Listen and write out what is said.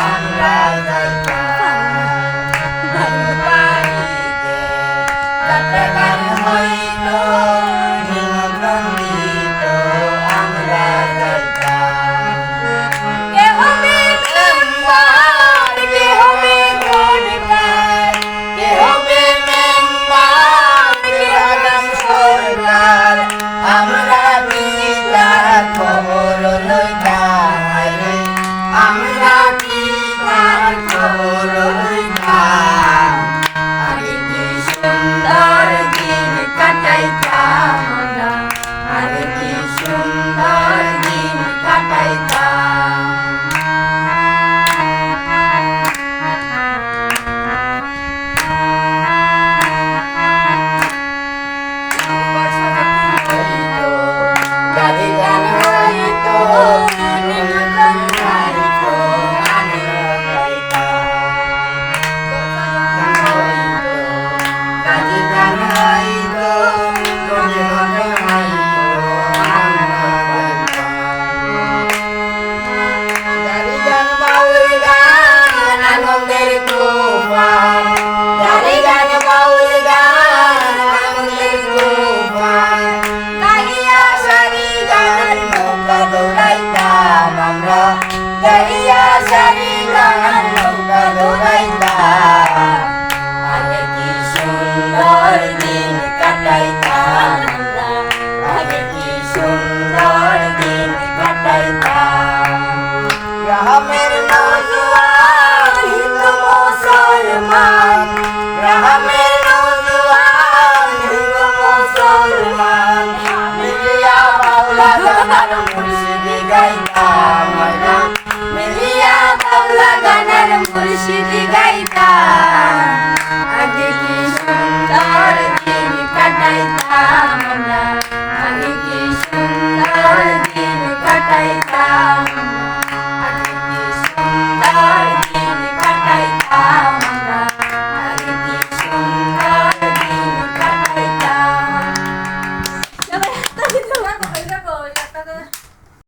আমরা যাইতাম বাড়িতে যাত্রা গান হইতো নিমন্ত্রণ দিত আমরা যাইতাম কে হবে মেম্বার কে হবে গণকার কে হবে মেম্বার কে আগাম সরকার আমরা বিদার খবর লইতাম আমরা কি তার খবর লইতাম আগে কি সুন্দর দিন কাটাইতাম আমরা আগে কি সুন্দর দিন কাটাইতাম গাড়ি গান হইতো নিমন্ত্রণ হইতো আমরা যাইতাম গাড়ি গান হইতো গঞ্জে গঞ্জে হইতো আমরা যাইতাম গাড়ি গান বাউল গান আনন্দের তুফান গাড়ি গান বাউল গান আনন্দের তুফান গাইয়া সারি গান নৌকা দৌড়াইতাম আমরা গাইয়া সারি গান নৌকা দৌড়াইতাম আগে কি সুন্দর দিন কাটাইতাম আমরা আগে কি সুন্দর দিন কাটাইতাম গ্রামের নওজোয়ান হিন্দু মুসলমান গ্রামের নওজোয়ান হিন্দু মুসলমান মিলিয়া বাউলা গানার মুর্শিদি গাইতাম আমরা মিলিয়া বাউলা গানার মুর্শিদি গাইতাম আগে কি সুন্দর দিন কাটাইতাম আমরা আগে কি সুন্দর দিন কাটাইতাম